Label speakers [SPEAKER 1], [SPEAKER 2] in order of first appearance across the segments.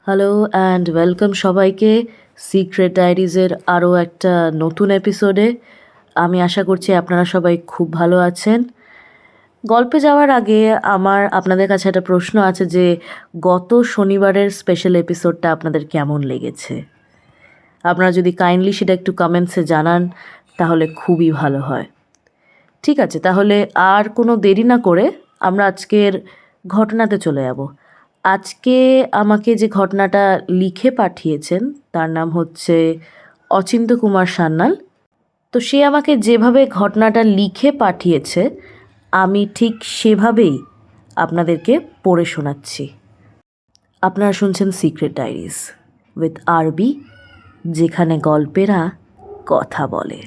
[SPEAKER 1] Hello and welcome সবাইকে secret ডায়েরিজের আরও একটা নতুন এপিসোডে। আমি আশা করছি আপনারা সবাই খুব ভালো আছেন। গল্পে যাওয়ার আগে আমার আপনাদের কাছে একটা প্রশ্ন আছে যে গত শনিবারের স্পেশাল এপিসোডটা আপনাদের কেমন লেগেছে? আপনারা যদি কাইন্ডলি সেটা একটু কমেন্টসে জানান তাহলে খুবই ভালো হয়। ঠিক আছে, তাহলে আর কোনো দেরি না করে আমরা আজকের ঘটনাতে চলে যাব। আজকে আমাকে যে ঘটনাটা লিখে পাঠিয়েছেন তার নাম হচ্ছে অচিন্ত্য কুমার সান্যাল। তো সে আমাকে যেভাবে ঘটনাটা লিখে পাঠিয়েছে আমি ঠিক সেভাবেই আপনাদেরকে পড়ে শোনাচ্ছি। আপনারা শুনছেন সিক্রেট ডায়েরিজ উইথ আরবি, যেখানে গল্পেরা কথা বলে।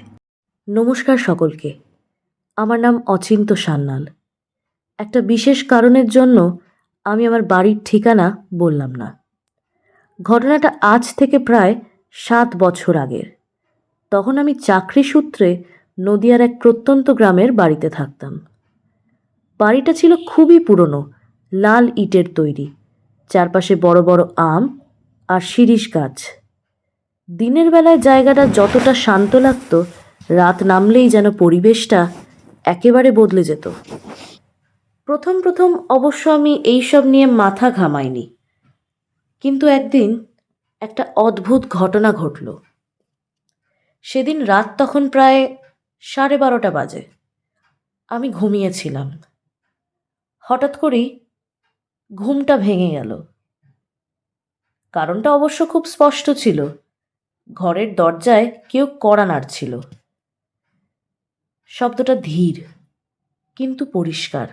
[SPEAKER 1] নমস্কার সকলকে, আমার নাম অচিন্ত্য সান্যাল। একটা বিশেষ কারণের জন্য আমি আমার বাড়ির ঠিকানা বললাম না। ঘটনাটা আজ থেকে প্রায় 7 বছর আগের। তখন আমি চাকরি সূত্রে নদিয়ার এক প্রত্যন্ত গ্রামের বাড়িতে থাকতাম। বাড়িটা ছিল খুবই পুরনো, লাল ইটের তৈরি, চারপাশে বড় বড় আম আর শিরীষ গাছ। দিনের বেলায় জায়গাটা যতটা শান্ত লাগতো, রাত নামলেই যেন পরিবেশটা একেবারে বদলে যেত। প্রথম প্রথম অবশ্য আমি এইসব নিয়ে মাথা ঘামাইনি, কিন্তু একদিন একটা অদ্ভুত ঘটনা ঘটল। সেদিন রাত তখন প্রায় 12:30 বাজে। আমি ঘুমিয়েছিলাম। হঠাৎ করেই ঘুমটা ভেঙে গেল। কারণটা অবশ্য খুব স্পষ্ট ছিল। ঘরের দরজায় কেউ কড়া নাড়ছিল। শব্দটা ধীর কিন্তু পরিষ্কার।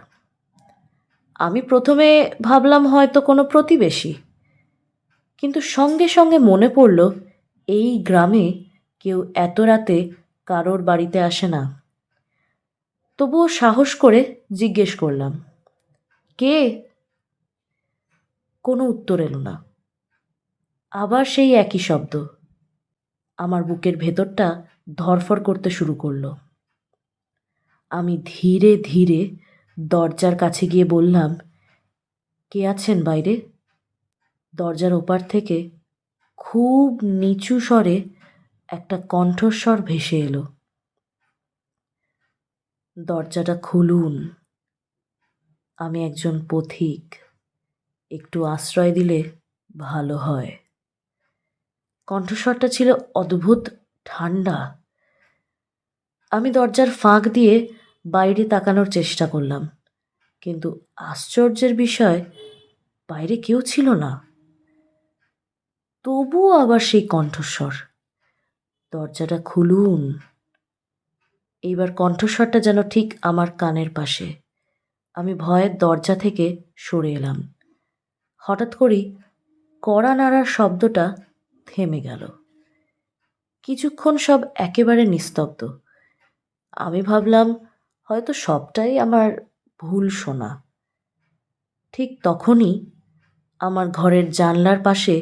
[SPEAKER 1] আমি প্রথমে ভাবলাম হয়তো কোনো প্রতিবেশী, কিন্তু সঙ্গে সঙ্গে মনে পড়ল এই গ্রামে কেউ এত রাতে কারোর বাড়িতে আসে না। তবুও সাহস করে জিজ্ঞেস করলাম, কে? কোনো উত্তর এলো না। আবার সেই একই শব্দ। আমার বুকের ভেতরটা ধড়ফড় করতে শুরু করলো। আমি ধীরে ধীরে দরজার কাছে গিয়ে বললাম, কে আছেন বাইরে? দরজার ওপার থেকে খুব নিচু স্বরে একটা কণ্ঠস্বর ভেসে এলো, দরজাটা খুলুন, আমি একজন পথিক, একটু আশ্রয় দিলে ভালো হয়। কণ্ঠস্বরটা ছিল অদ্ভুত ঠান্ডা। আমি দরজার ফাঁক দিয়ে বাইরে তাকানোর চেষ্টা করলাম, কিন্তু আশ্চর্যের বিষয়, বাইরে কেউ ছিল না। তবুও আবার সেই কণ্ঠস্বর, দরজাটা খুলুন। এইবার কণ্ঠস্বরটা যেন ঠিক আমার কানের পাশে। আমি ভয়ের দরজা থেকে সরে এলাম। হঠাৎ করেই কড়া নাড়ার শব্দটা থেমে গেল। কিছুক্ষণ সব একেবারে নিস্তব্ধ। আমি ভাবলাম হয়তো সবটাই আমার ভুল শোনা। ঠিক তখনই আমার ঘরের জানলার পাশে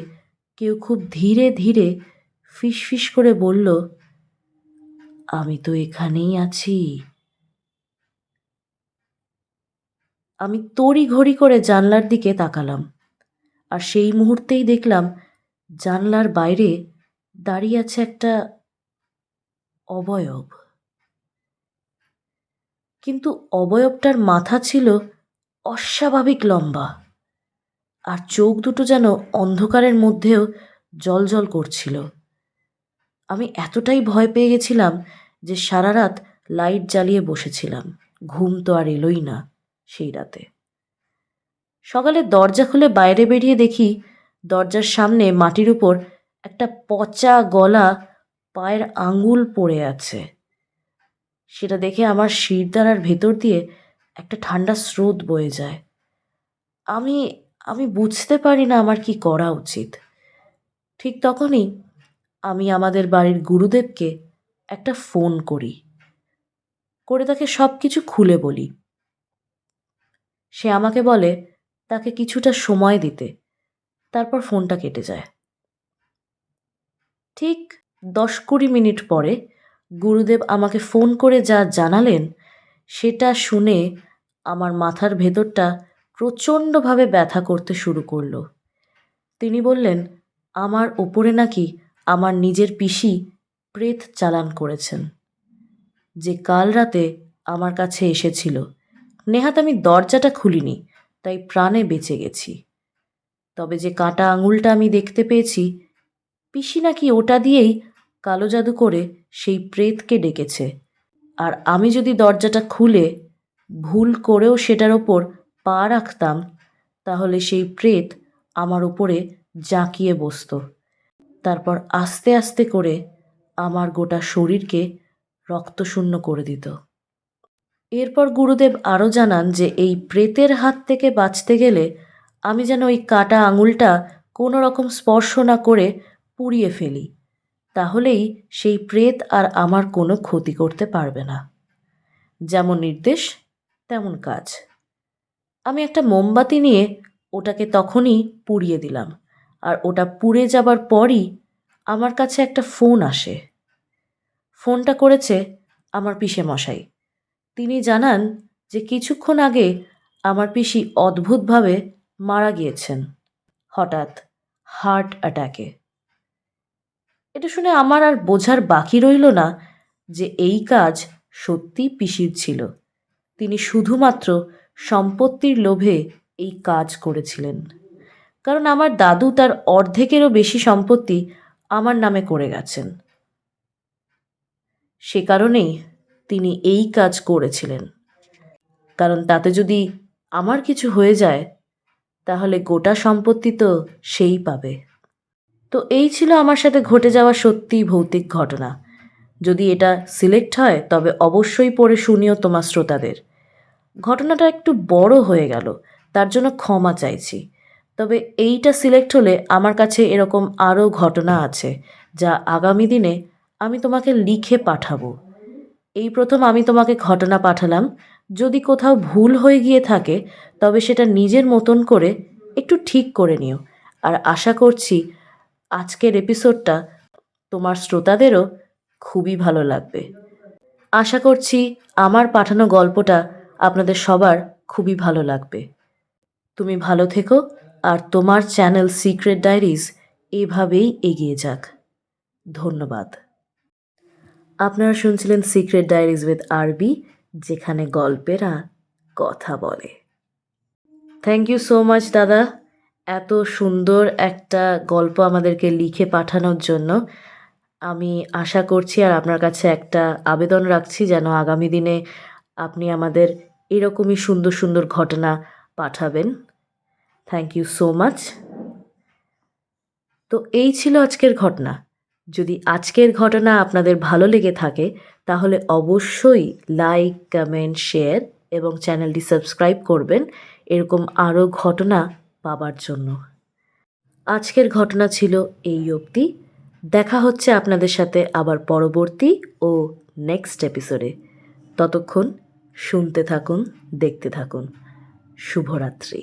[SPEAKER 1] কেউ খুব ধীরে ধীরে ফিসফিস করে বলল, আমি তো এখানেই আছি। আমি তড়িঘড়ি করে জানলার দিকে তাকালাম, আর সেই মুহূর্তেই দেখলাম জানলার বাইরে দাঁড়িয়ে আছে একটা অবয়ব। কিন্তু অবয়বটার মাথা ছিল অস্বাভাবিক লম্বা, আর চোখ দুটো যেন অন্ধকারের মধ্যেও জ্বলজ্বল করছিল। আমি এতটাই ভয় পেয়ে গেছিলাম যে সারা রাত লাইট জ্বালিয়ে বসেছিলাম। ঘুম তো আর এলোই না সেই রাতে। সকালে দরজা খুলে বাইরে বেরিয়ে দেখি দরজার সামনে মাটির উপর একটা পচা গলা পায়ের আঙুল পড়ে আছে। সেটা দেখে আমার শিরদাঁড়ার ভেতর দিয়ে একটা ঠান্ডা স্রোত বয়ে যায়। আমি আমি বুঝতে পারি না আমার কি করা উচিত। ঠিক তখনই আমি আমাদের বাড়ির গুরুদেবকে একটা ফোন করে তাকে সব কিছু খুলে বলি। সে আমাকে বলে তাকে কিছুটা সময় দিতে, তারপর ফোনটা কেটে যায়। ঠিক 10-20 মিনিট পরে গুরুদেব আমাকে ফোন করে যা জানালেন সেটা শুনে আমার মাথার ভেতরটা প্রচণ্ডভাবে ব্যথা করতে শুরু করলো। তিনি বললেন আমার ওপরে নাকি আমার নিজের পিসি প্রেত চালান করেছেন, যে কাল রাতে আমার কাছে এসেছিল। নেহাত আমি দরজাটা খুলিনি, তাই প্রাণে বেঁচে গেছি। তবে যে কাটা আঙুলটা আমি দেখতে পেয়েছি, পিসি নাকি ওটা দিয়েই কালো জাদু করে সেই প্রেতকে ডেকেছে। আর আমি যদি দরজাটা খুলে ভুল করেও সেটার ওপর পা রাখতাম, তাহলে সেই প্রেত আমার উপরে জাঁকিয়ে বসত। তারপর আস্তে আস্তে করে আমার গোটা শরীরকে রক্তশূন্য করে দিত। এরপর গুরুদেব আরও জানান যে এই প্রেতের হাত থেকে বাঁচতে গেলে আমি যেন ওই কাটা আঙুলটা কোনো রকম স্পর্শ না করে পুড়িয়ে ফেলি, তাহলেই সেই প্রেত আর আমার কোনো ক্ষতি করতে পারবে না। যেমন নির্দেশ তেমন কাজ। আমি একটা মোমবাতি নিয়ে ওটাকে তখনই পুড়িয়ে দিলাম, আর ওটা পুড়ে যাবার পরই আমার কাছে একটা ফোন আসে। ফোনটা করেছে আমার পিসেমশাই। তিনি জানান যে কিছুক্ষণ আগে আমার পিসি অদ্ভুতভাবে মারা গিয়েছেন, হঠাৎ হার্ট অ্যাটাকে। এটা শুনে আমার আর বোঝার বাকি রইল না যে এই কাজ সত্যি পিসির ছিল। তিনি শুধুমাত্র সম্পত্তির লোভে এই কাজ করেছিলেন, কারণ আমার দাদু তার অর্ধেকেরও বেশি সম্পত্তি আমার নামে করে গেছেন। সে কারণেই তিনি এই কাজ করেছিলেন, কারণ তাতে যদি আমার কিছু হয়ে যায় তাহলে গোটা সম্পত্তি তো সেই পাবে। তো এই ছিল আমার সাথে ঘটে যাওয়া সত্যি ভৌতিক ঘটনা। যদি এটা সিলেক্ট হয় তবে অবশ্যই পড়ে শুনিও তোমার শ্রোতাদের। ঘটনাটা একটু বড় হয়ে গেল, তার জন্য ক্ষমা চাইছি। তবে এইটা সিলেক্ট হলে আমার কাছে এরকম আরও ঘটনা আছে, যা আগামী দিনে আমি তোমাকে লিখে পাঠাবো। এই প্রথম আমি তোমাকে ঘটনা পাঠালাম। যদি কোথাও ভুল হয়ে গিয়ে থাকে তবে সেটা নিজের মতন করে একটু ঠিক করে নিও। আর আশা করছি আজকের এপিসোডটা তোমার শ্রোতাদেরও খুবই ভালো লাগবে। আশা করছি আমার পাঠানো গল্পটা আপনাদের সবার খুবই ভালো লাগবে। তুমি ভালো থেকো, আর তোমার চ্যানেল সিক্রেট ডায়েরিজ এভাবেই এগিয়ে যাক। ধন্যবাদ। আপনারা শুনছিলেন সিক্রেট ডায়েরিজ উইথ আরবি, যেখানে গল্পেরা কথা বলে। থ্যাংক ইউ সো মাচ দাদা, এত সুন্দর একটা গল্প আমাদেরকে লিখে পাঠানোর জন্য। আমি আশা করছি আর আপনার কাছে একটা আবেদন রাখছি যেন আগামী দিনে আপনি আমাদের এরকমই সুন্দর সুন্দর ঘটনা পাঠাবেন। Thank you so much. তো এই ছিল আজকের ঘটনা। যদি আজকের ঘটনা আপনাদের ভালো লেগে থাকে তাহলে অবশ্যই লাইক, কমেন্ট, শেয়ার এবং চ্যানেলটি সাবস্ক্রাইব করবেন এরকম আরও ঘটনা পাবার জন্য। আজকের ঘটনা ছিল এই অবধি। দেখা হচ্ছে আপনাদের সাথে আবার পরবর্তী ও নেক্সট এপিসোডে। ততক্ষণ শুনতে থাকুন, দেখতে থাকুন। শুভরাত্রি।